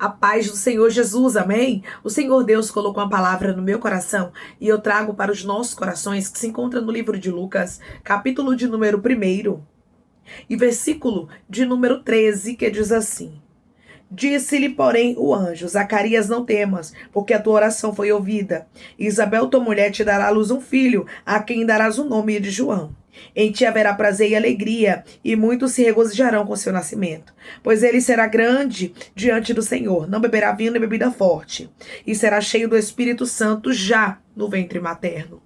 A paz do Senhor Jesus, amém? O Senhor Deus colocou uma palavra no meu coração e eu trago para os nossos corações, que se encontra no livro de Lucas, capítulo de número 1 e versículo de número 13, que diz assim: Disse-lhe, porém, o anjo: Zacarias, não temas, porque a tua oração foi ouvida. Isabel, tua mulher, te dará à luz um filho, a quem darás o nome de João. Em ti haverá prazer e alegria, e muitos se regozijarão com seu nascimento. Pois ele será grande diante do Senhor, não beberá vinho nem bebida forte, e será cheio do Espírito Santo já no ventre materno.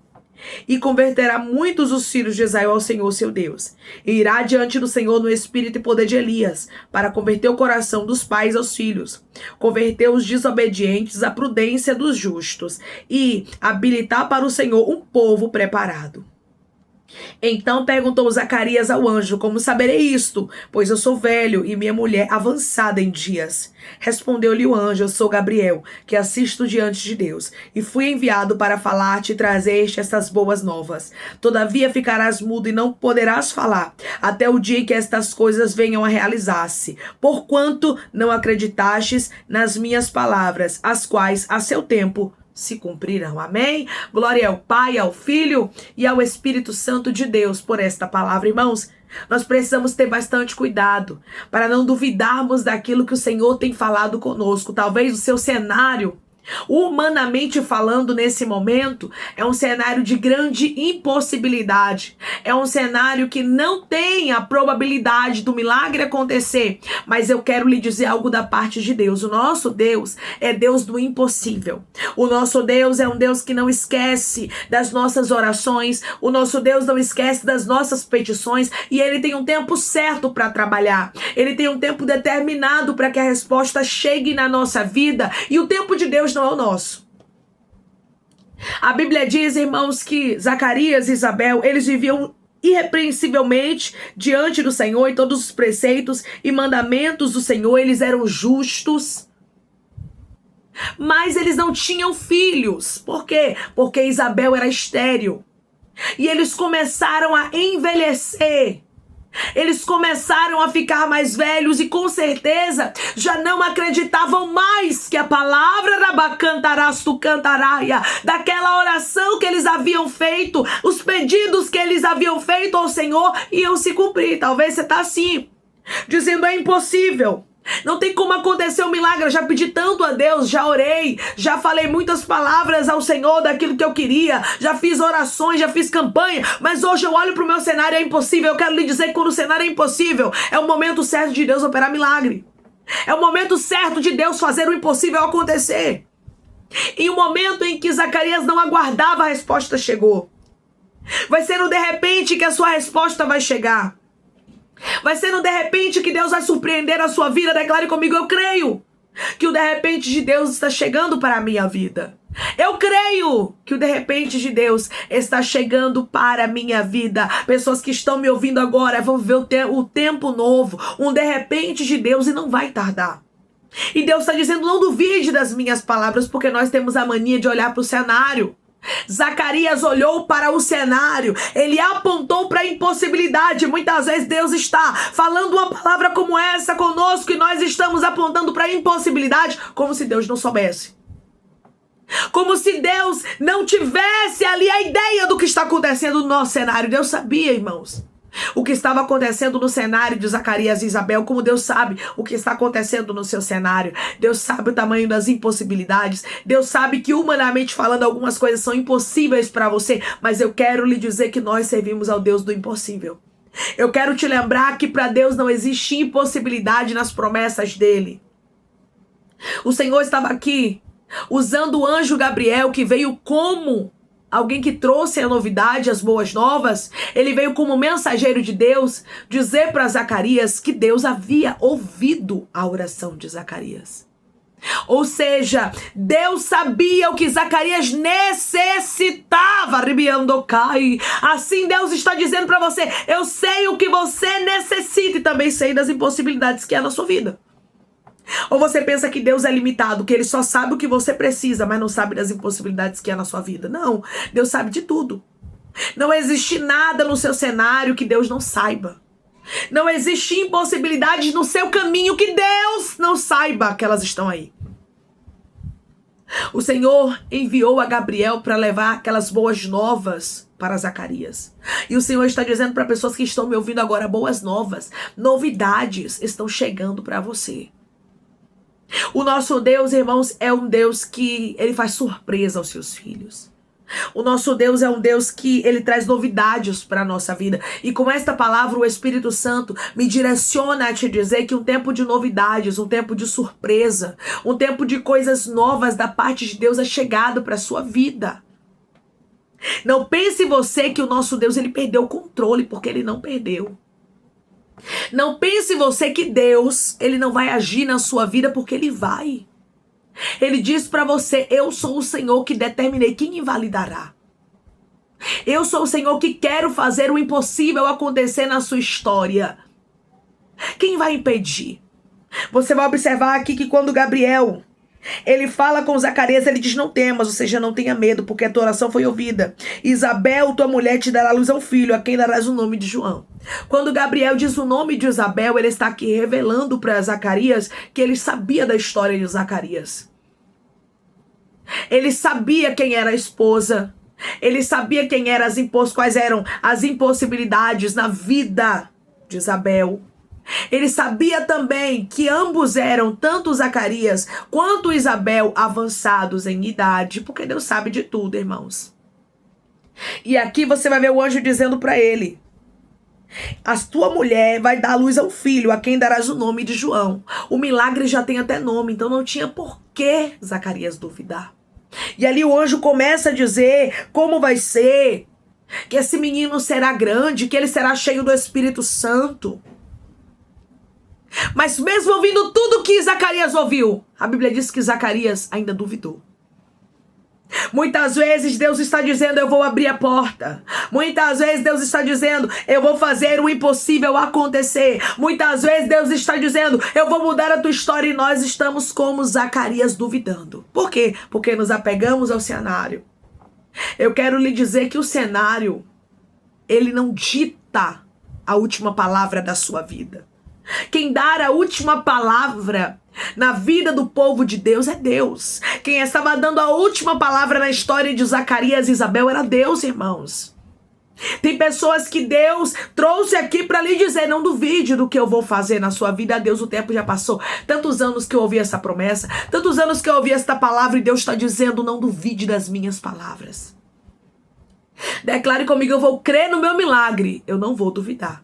E converterá muitos os filhos de Israel ao Senhor seu Deus. E irá diante do Senhor no espírito e poder de Elias, para converter o coração dos pais aos filhos, converter os desobedientes à prudência dos justos, e habilitar para o Senhor um povo preparado. Então perguntou Zacarias ao anjo: Como saberei isto? Pois eu sou velho e minha mulher avançada em dias. Respondeu-lhe o anjo: Eu sou Gabriel, que assisto diante de Deus, e fui enviado para falar-te e trazer-te estas boas novas. Todavia ficarás mudo e não poderás falar, até o dia em que estas coisas venham a realizar-se, porquanto não acreditastes nas minhas palavras, as quais a seu tempo se cumprirão. Amém? Glória ao Pai, ao Filho e ao Espírito Santo de Deus por esta palavra, irmãos. Nós precisamos ter bastante cuidado para não duvidarmos daquilo que o Senhor tem falado conosco. Talvez o seu cenário, humanamente falando, nesse momento, é um cenário de grande impossibilidade. É um cenário que não tem a probabilidade do milagre acontecer. Mas eu quero lhe dizer algo da parte de Deus. O nosso Deus é Deus do impossível. O nosso Deus é um Deus que não esquece das nossas orações. O nosso Deus não esquece das nossas petições. E Ele tem um tempo certo para trabalhar. Ele tem um tempo determinado para que a resposta chegue na nossa vida. E o tempo de Deus não é o nosso. A Bíblia diz, irmãos, que Zacarias e Isabel, eles viviam irrepreensivelmente diante do Senhor e todos os preceitos e mandamentos do Senhor, eles eram justos. Mas eles não tinham filhos. Por quê? Porque Isabel era estéril. E eles começaram a envelhecer. Eles começaram a ficar mais velhos e com certeza já não acreditavam mais que a palavra Rabacantarastu Cantaraia, daquela oração que eles haviam feito, os pedidos que eles haviam feito ao Senhor iam se cumprir. Talvez você está assim, dizendo: é impossível. Não tem como acontecer um milagre. Eu já pedi tanto a Deus, já orei, já falei muitas palavras ao Senhor daquilo que eu queria, já fiz orações, já fiz campanha, mas hoje eu olho para o meu cenário e é impossível. Eu quero lhe dizer que quando o cenário é impossível, é o momento certo de Deus operar milagre. É o momento certo de Deus fazer o impossível acontecer. E o momento em que Zacarias não aguardava, a resposta chegou. Vai ser no de repente que a sua resposta vai chegar. Vai ser no de repente que Deus vai surpreender a sua vida. Declare comigo: eu creio que o de repente de Deus está chegando para a minha vida. Eu creio que o de repente de Deus está chegando para a minha vida. Pessoas que estão me ouvindo agora vão ver o tempo novo, um de repente de Deus, e não vai tardar. E Deus está dizendo: não duvide das minhas palavras, porque nós temos a mania de olhar para o cenário. Zacarias olhou para o cenário, ele apontou para a impossibilidade. Muitas vezes Deus está falando uma palavra como essa conosco e nós estamos apontando para a impossibilidade, como se Deus não soubesse, como se Deus não tivesse ali a ideia do que está acontecendo no nosso cenário. Deus sabia, irmãos, o que estava acontecendo no cenário de Zacarias e Isabel, como Deus sabe o que está acontecendo no seu cenário. Deus sabe o tamanho das impossibilidades. Deus sabe que, humanamente falando, algumas coisas são impossíveis para você, mas eu quero lhe dizer que nós servimos ao Deus do impossível. Eu quero te lembrar que para Deus não existe impossibilidade nas promessas dele. O Senhor estava aqui usando o anjo Gabriel, que veio como alguém que trouxe a novidade, as boas novas. Ele veio como mensageiro de Deus dizer para Zacarias que Deus havia ouvido a oração de Zacarias. Ou seja, Deus sabia o que Zacarias necessitava. Assim Deus está dizendo para você: eu sei o que você necessita e também sei das impossibilidades que há na sua vida. Ou você pensa que Deus é limitado, que Ele só sabe o que você precisa, mas não sabe das impossibilidades que há na sua vida? Não, Deus sabe de tudo. Não existe nada no seu cenário que Deus não saiba. Não existe impossibilidades no seu caminho que Deus não saiba que elas estão aí. O Senhor enviou a Gabriel para levar aquelas boas novas para Zacarias. E o Senhor está dizendo para pessoas que estão me ouvindo agora, boas novas, novidades estão chegando para você. O nosso Deus, irmãos, é um Deus que ele faz surpresa aos seus filhos. O nosso Deus é um Deus que ele traz novidades para a nossa vida. E com esta palavra, o Espírito Santo me direciona a te dizer que um tempo de novidades, um tempo de surpresa, um tempo de coisas novas da parte de Deus é chegado para a sua vida. Não pense você que o nosso Deus ele perdeu o controle, porque ele não perdeu. Não pense você que Deus ele não vai agir na sua vida, porque ele vai. Ele diz para você, eu sou o Senhor que determinei quem invalidará. Eu sou o Senhor que quero fazer o impossível acontecer na sua história. Quem vai impedir? Você vai observar aqui que quando Gabriel, ele fala com Zacarias, ele diz, não temas, ou seja, não tenha medo, porque a tua oração foi ouvida. Isabel, tua mulher, te dará à luz a um filho, a quem darás o nome de João. Quando Gabriel diz o nome de Isabel, ele está aqui revelando para Zacarias que ele sabia da história de Zacarias. Ele sabia quem era a esposa. Ele sabia quem eram quais eram as impossibilidades na vida de Isabel. Ele sabia também que ambos eram, tanto Zacarias quanto Isabel, avançados em idade, porque Deus sabe de tudo, irmãos. E aqui você vai ver o anjo dizendo para ele, a tua mulher vai dar à luz a um filho, a quem darás o nome de João. O milagre já tem até nome, então não tinha por que Zacarias duvidar. E ali o anjo começa a dizer como vai ser, que esse menino será grande, que ele será cheio do Espírito Santo. Mas mesmo ouvindo tudo que Zacarias ouviu, a Bíblia diz que Zacarias ainda duvidou. Muitas vezes Deus está dizendo, eu vou abrir a porta. Muitas vezes Deus está dizendo, eu vou fazer o impossível acontecer. Muitas vezes Deus está dizendo, eu vou mudar a tua história, e nós estamos como Zacarias duvidando. Por quê? Porque nos apegamos ao cenário. Eu quero lhe dizer que o cenário, ele não dita a última palavra da sua vida. Quem dá a última palavra na vida do povo de Deus é Deus. Quem estava dando a última palavra na história de Zacarias e Isabel era Deus, irmãos. Tem pessoas que Deus trouxe aqui para lhe dizer, não duvide do que eu vou fazer na sua vida. Deus, o tempo já passou. Tantos anos que eu ouvi essa promessa, tantos anos que eu ouvi esta palavra, e Deus está dizendo, não duvide das minhas palavras. Declare comigo, eu vou crer no meu milagre, eu não vou duvidar.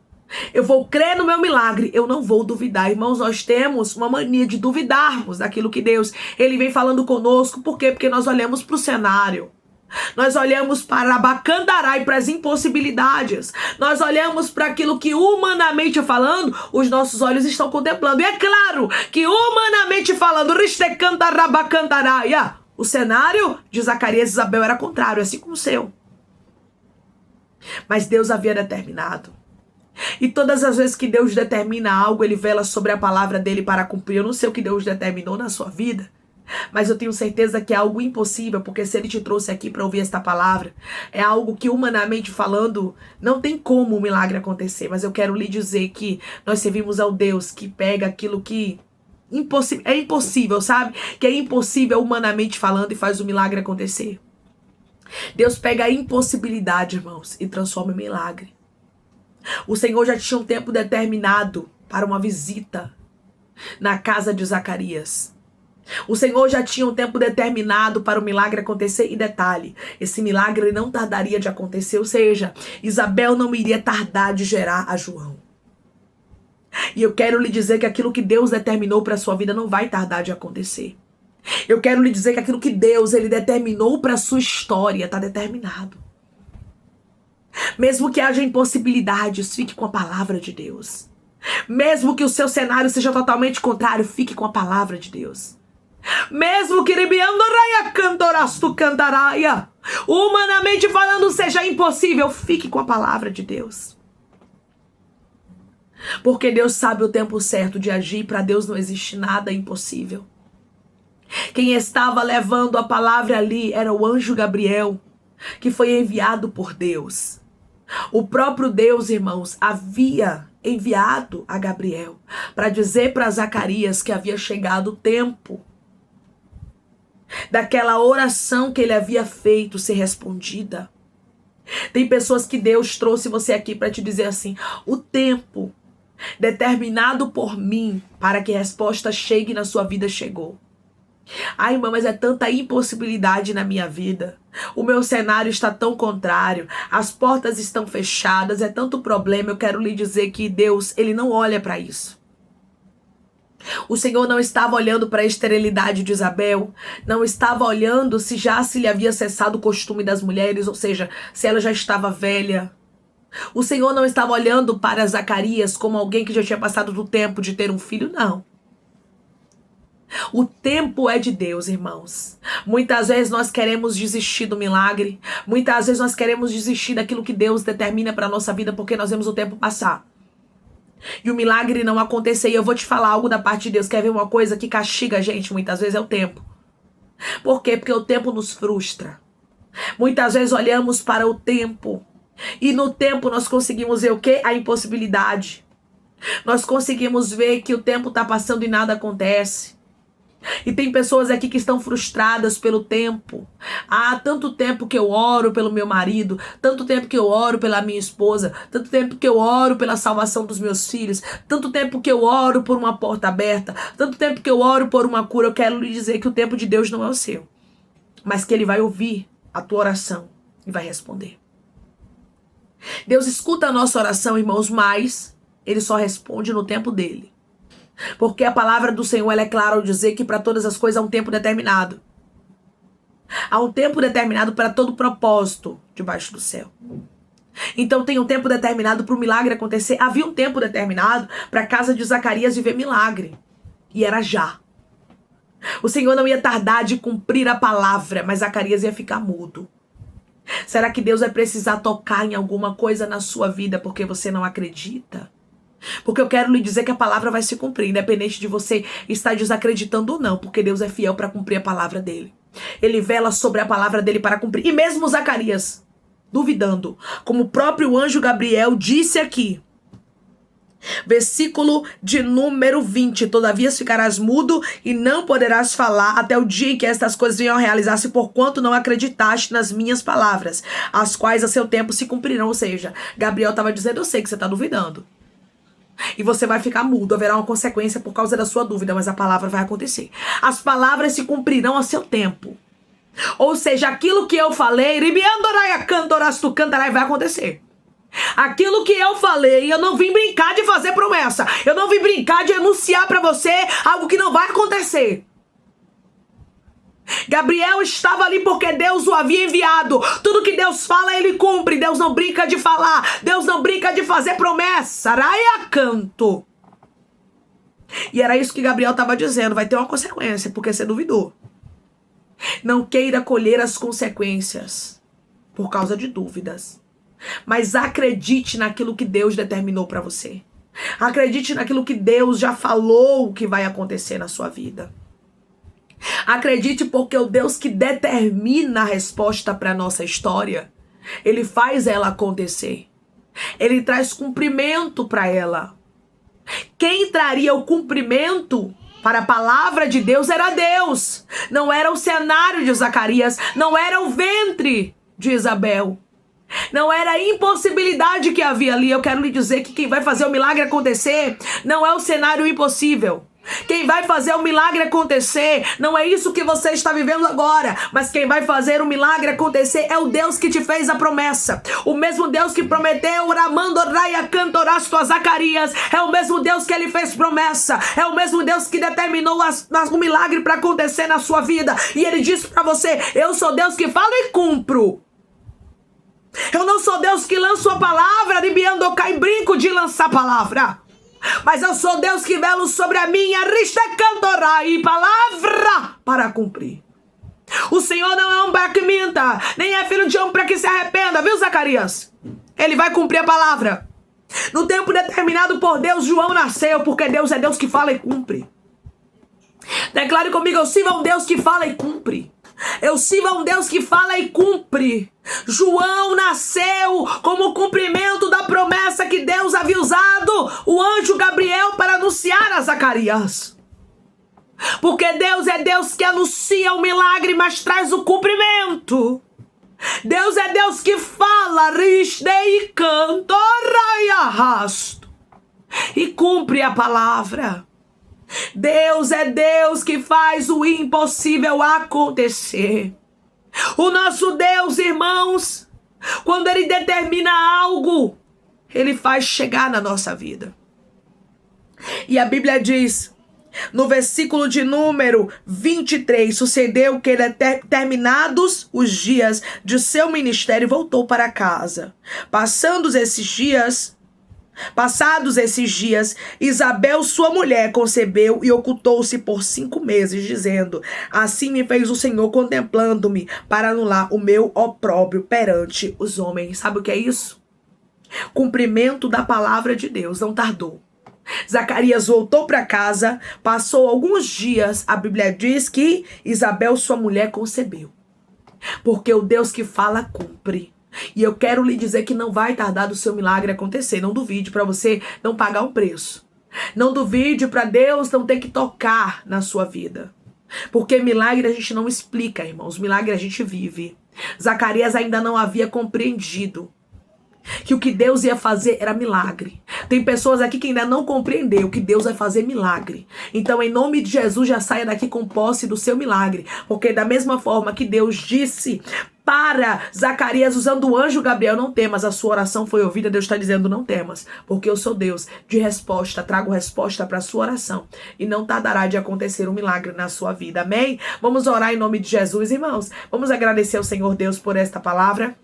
Eu vou crer no meu milagre, eu não vou duvidar. Irmãos, nós temos uma mania de duvidarmos daquilo que Deus, ele vem falando conosco. Por quê? Porque nós olhamos para o cenário. Nós olhamos para a bacandará e para as impossibilidades. Nós olhamos para aquilo que humanamente falando, os nossos olhos estão contemplando. E é claro que humanamente falando, o cenário de Zacarias e Isabel era contrário, assim como o seu. Mas Deus havia determinado. E todas as vezes que Deus determina algo, ele vela sobre a palavra dele para cumprir. Eu não sei o que Deus determinou na sua vida, mas eu tenho certeza que é algo impossível, porque se ele te trouxe aqui para ouvir esta palavra, é algo que humanamente falando, não tem como um milagre acontecer. Mas eu quero lhe dizer que nós servimos ao Deus que pega aquilo que é impossível, sabe? Que é impossível humanamente falando e faz o milagre acontecer. Deus pega a impossibilidade, irmãos, e transforma em milagre. O Senhor já tinha um tempo determinado para uma visita na casa de Zacarias. O Senhor já tinha um tempo determinado para o milagre acontecer. E detalhe, esse milagre não tardaria de acontecer. Ou seja, Isabel não iria tardar de gerar a João. E eu quero lhe dizer que aquilo que Deus determinou para a sua vida não vai tardar de acontecer. Eu quero lhe dizer que aquilo que Deus ele determinou para a sua história está determinado. Mesmo que haja impossibilidades, fique com a palavra de Deus. Mesmo que o seu cenário seja totalmente contrário, fique com a palavra de Deus. Mesmo que humanamente falando seja impossível, fique com a palavra de Deus. Porque Deus sabe o tempo certo de agir, para Deus não existe nada impossível. Quem estava levando a palavra ali era o anjo Gabriel, que foi enviado por Deus. O próprio Deus, irmãos, havia enviado a Gabriel para dizer para Zacarias que havia chegado o tempo daquela oração que ele havia feito ser respondida. Tem pessoas que Deus trouxe você aqui para te dizer assim: o tempo determinado por mim para que a resposta chegue na sua vida chegou. Ai, irmã, mas é tanta impossibilidade na minha vida. O meu cenário está tão contrário. As portas estão fechadas. É tanto problema. Eu quero lhe dizer que Deus, Ele não olha para isso. O Senhor não estava olhando para a esterilidade de Isabel. Não estava olhando se lhe havia cessado o costume das mulheres. Ou seja, se ela já estava velha. O Senhor não estava olhando para Zacarias como alguém que já tinha passado do tempo de ter um filho. Não. O tempo é de Deus, irmãos. Muitas vezes nós queremos desistir do milagre. Muitas vezes nós queremos desistir daquilo que Deus determina para a nossa vida porque nós vemos o tempo passar. E o milagre não acontecer. E eu vou te falar algo da parte de Deus. Quer ver uma coisa que castiga a gente? Muitas vezes é o tempo. Por quê? Porque o tempo nos frustra. Muitas vezes olhamos para o tempo. E no tempo nós conseguimos ver o quê? A impossibilidade. Nós conseguimos ver que o tempo está passando e nada acontece. E tem pessoas aqui que estão frustradas pelo tempo. Há tanto tempo que eu oro pelo meu marido, tanto tempo que eu oro pela minha esposa, tanto tempo que eu oro pela salvação dos meus filhos, tanto tempo que eu oro por uma porta aberta, tanto tempo que eu oro por uma cura. Eu quero lhe dizer que o tempo de Deus não é o seu, mas que Ele vai ouvir a tua oração e vai responder. Deus escuta a nossa oração, irmãos, mas Ele só responde no tempo dele. Porque a palavra do Senhor ela é clara ao dizer que para todas as coisas há um tempo determinado. Há um tempo determinado para todo propósito debaixo do céu. Então tem um tempo determinado para o milagre acontecer. Havia um tempo determinado para a casa de Zacarias viver milagre. E era já. O Senhor não ia tardar de cumprir a palavra, mas Zacarias ia ficar mudo. Será que Deus vai precisar tocar em alguma coisa na sua vida porque você não acredita? Porque eu quero lhe dizer que a palavra vai se cumprir, independente de você estar desacreditando ou não, porque Deus é fiel para cumprir a palavra dele. Ele vela sobre a palavra dele para cumprir. E mesmo Zacarias, duvidando, como o próprio anjo Gabriel disse aqui, versículo de número 20, todavia ficarás mudo e não poderás falar até o dia em que estas coisas venham a realizar-se, porquanto não acreditaste nas minhas palavras, as quais a seu tempo se cumprirão. Ou seja, Gabriel estava dizendo: eu sei que você está duvidando. E você vai ficar mudo, haverá uma consequência por causa da sua dúvida, mas a palavra vai acontecer. As palavras se cumprirão a seu tempo. Ou seja, aquilo que eu falei, vai acontecer. Aquilo que eu falei, eu não vim brincar de fazer promessa. Eu não vim brincar de anunciar para você algo que não vai acontecer. Gabriel estava ali porque Deus o havia enviado. Tudo que Deus fala, Ele cumpre. Deus não brinca de falar. Deus não brinca de fazer promessa. Raia canto. E era isso que Gabriel estava dizendo. Vai ter uma consequência, porque você duvidou. Não queira colher as consequências por causa de dúvidas. Mas acredite naquilo que Deus determinou para você. Acredite naquilo que Deus já falou que vai acontecer na sua vida. Acredite, porque o Deus que determina a resposta para a nossa história, Ele faz ela acontecer. Ele traz cumprimento para ela. Quem traria o cumprimento para a palavra de Deus era Deus. Não era o cenário de Zacarias, não era o ventre de Isabel. Não era a impossibilidade que havia ali. Eu quero lhe dizer que quem vai fazer o milagre acontecer não é o cenário impossível. Quem vai fazer o milagre acontecer não é isso que você está vivendo agora, mas quem vai fazer o milagre acontecer é o Deus que te fez a promessa. O mesmo Deus que prometeu a Zacarias é o mesmo Deus que Ele fez promessa. É o mesmo Deus que determinou o milagre para acontecer na sua vida. E Ele disse para você: eu sou Deus que falo e cumpro. Eu não sou Deus que lanço a palavra de Biandoca e brinco de lançar a palavra. Mas eu sou Deus que velo sobre a minha e palavra para cumprir. O Senhor não é um para que minta, nem é filho de homem para que se arrependa, viu, Zacarias? Ele vai cumprir a palavra. No tempo determinado por Deus, João nasceu, porque Deus é Deus que fala e cumpre. Declare comigo: eu sirvo a um Deus que fala e cumpre. Eu sirvo a um Deus que fala e cumpre. João nasceu como o cumprimento da promessa que Deus havia usado o anjo Gabriel para anunciar a Zacarias. Porque Deus é Deus que anuncia o milagre, mas traz o cumprimento. Deus é Deus que fala, e canta, e arrasto, e cumpre a palavra. Deus é Deus que faz o impossível acontecer. O nosso Deus, irmãos, quando Ele determina algo, Ele faz chegar na nossa vida. E a Bíblia diz, no versículo de número 23, sucedeu que ele, terminados os dias de seu ministério, voltou para casa. Passados esses dias, Isabel, sua mulher, concebeu e ocultou-se por 5 meses, dizendo: assim me fez o Senhor, contemplando-me, para anular o meu opróbrio perante os homens. Sabe o que é isso? Cumprimento da palavra de Deus, não tardou. Zacarias voltou para casa, passou alguns dias, a Bíblia diz que Isabel, sua mulher, concebeu. Porque o Deus que fala, cumpre. E eu quero lhe dizer que não vai tardar do seu milagre acontecer. Não duvide para você não pagar um preço. Não duvide para Deus não ter que tocar na sua vida. Porque milagre a gente não explica, irmãos. Milagre a gente vive. Zacarias ainda não havia compreendido que o que Deus ia fazer era milagre. Tem pessoas aqui que ainda não compreendeu que Deus vai fazer milagre. Então, em nome de Jesus, já saia daqui com posse do seu milagre. Porque da mesma forma que Deus disse para Zacarias, usando o anjo Gabriel: não temas, a sua oração foi ouvida. Deus está dizendo: não temas, porque eu sou Deus de resposta, trago resposta para a sua oração, e não tardará de acontecer um milagre na sua vida, amém? Vamos orar em nome de Jesus, irmãos. Vamos agradecer ao Senhor Deus por esta palavra.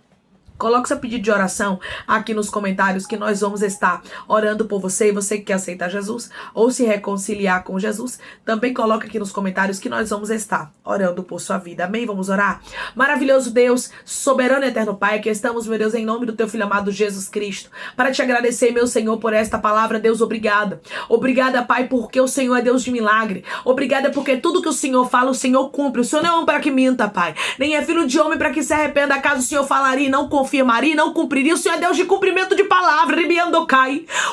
Coloque seu pedido de oração aqui nos comentários, que nós vamos estar orando por você. E você que quer aceitar Jesus ou se reconciliar com Jesus, também coloque aqui nos comentários que nós vamos estar orando por sua vida. Amém? Vamos orar? Maravilhoso Deus, soberano e eterno Pai, que estamos, meu Deus, em nome do teu Filho amado Jesus Cristo, para te agradecer, meu Senhor, por esta palavra. Deus, obrigada. Obrigada, Pai, porque o Senhor é Deus de milagre. Obrigada porque tudo que o Senhor fala, o Senhor cumpre. O Senhor não é homem para que minta, Pai, nem é filho de homem para que se arrependa. Caso o Senhor falaria e não confirmaria e não cumpriria. O Senhor é Deus de cumprimento de palavra.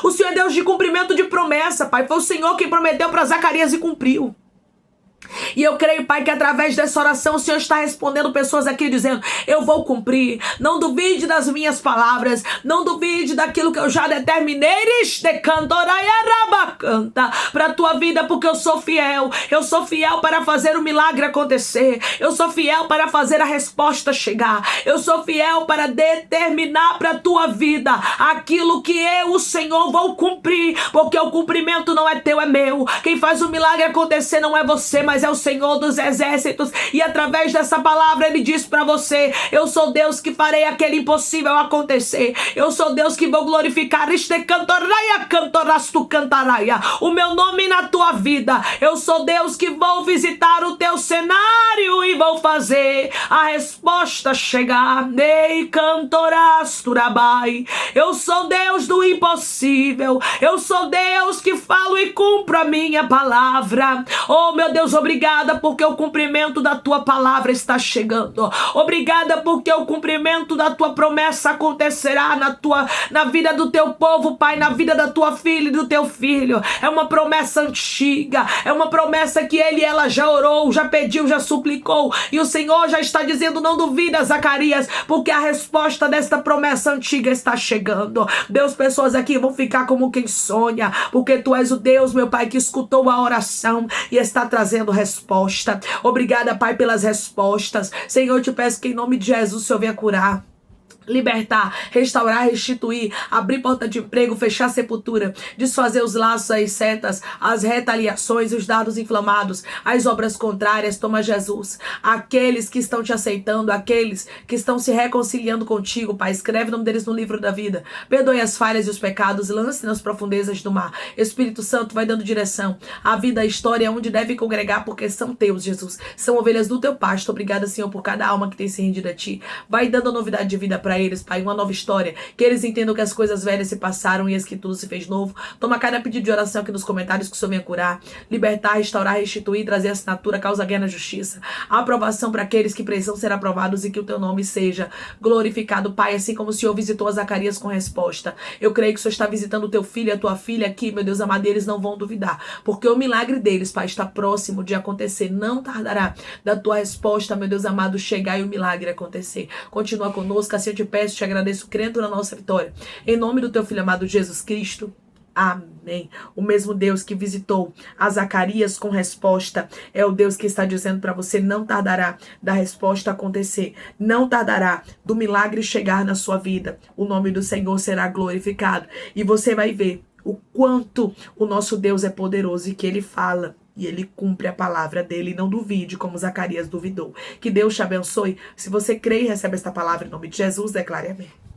O Senhor é Deus de cumprimento de promessa, Pai. Foi o Senhor quem prometeu para Zacarias e cumpriu. E eu creio, Pai, que através dessa oração o Senhor está respondendo pessoas aqui dizendo: eu vou cumprir. Não duvide das minhas palavras. Não duvide daquilo que eu já determinei para a tua vida, porque eu sou fiel. Eu sou fiel para fazer o milagre acontecer. Eu sou fiel para fazer a resposta chegar. Eu sou fiel para determinar para a tua vida aquilo que eu, o Senhor, vou cumprir, porque o cumprimento não é teu, é meu. Quem faz o milagre acontecer não é você, mas é o Senhor dos exércitos. E através dessa palavra Ele diz para você: eu sou Deus que farei aquele impossível acontecer. Eu sou Deus que vou glorificar o meu nome na tua vida. Eu sou Deus que vou visitar o teu cenário e vou fazer a resposta chegar. Eu sou Deus do impossível. Eu sou Deus que falo e cumpro a minha palavra. Oh, meu Deus, obrigada porque o cumprimento da tua palavra está chegando. Obrigada porque o cumprimento da tua promessa acontecerá na vida do teu povo, Pai, na vida da tua filha e do teu filho. É uma promessa antiga, é uma promessa que ele e ela já orou, já pediu, já suplicou, e o Senhor já está dizendo: não duvida, Zacarias, porque a resposta desta promessa antiga está chegando. Deus, pessoas aqui vão ficar como quem sonha, porque tu és o Deus, meu Pai, que escutou a oração e está trazendo resposta. Obrigada, Pai, pelas respostas. Senhor, eu te peço que em nome de Jesus o Senhor venha curar, libertar, restaurar, restituir, abrir porta de emprego, fechar sepultura, desfazer os laços, as setas, as retaliações, os dardos inflamados, as obras contrárias. Toma, Jesus, aqueles que estão te aceitando, aqueles que estão se reconciliando contigo, Pai, escreve o nome deles no livro da vida, perdoe as falhas e os pecados, lance nas profundezas do mar. Espírito Santo, vai dando direção à vida, à história, onde deve congregar, porque são teus, Jesus, são ovelhas do teu pasto. Obrigada, Senhor, por cada alma que tem se rendido a ti. Vai dando novidade de vida para para eles, Pai, uma nova história. Que eles entendam que as coisas velhas se passaram e eis que tudo se fez novo. Toma cada pedido de oração aqui nos comentários que o Senhor venha curar, libertar, restaurar, restituir, trazer assinatura, causa guerra na justiça. A aprovação para aqueles que precisam ser aprovados e que o teu nome seja glorificado, Pai, assim como o Senhor visitou a Zacarias com resposta. Eu creio que o Senhor está visitando o teu filho e a tua filha aqui, meu Deus amado, e eles não vão duvidar, porque o milagre deles, Pai, está próximo de acontecer. Não tardará da tua resposta, meu Deus amado, chegar e o milagre acontecer. Continua conosco, assim eu te peço, te agradeço, crendo na nossa vitória. Em nome do teu filho amado Jesus Cristo. Amém. O mesmo Deus que visitou a Zacarias com resposta é o Deus que está dizendo para você: não tardará da resposta acontecer, não tardará do milagre chegar na sua vida. O nome do Senhor será glorificado e você vai ver o quanto o nosso Deus é poderoso e que Ele fala e Ele cumpre a palavra dele. Não duvide como Zacarias duvidou. Que Deus te abençoe. Se você crê e recebe esta palavra em nome de Jesus, declare amém.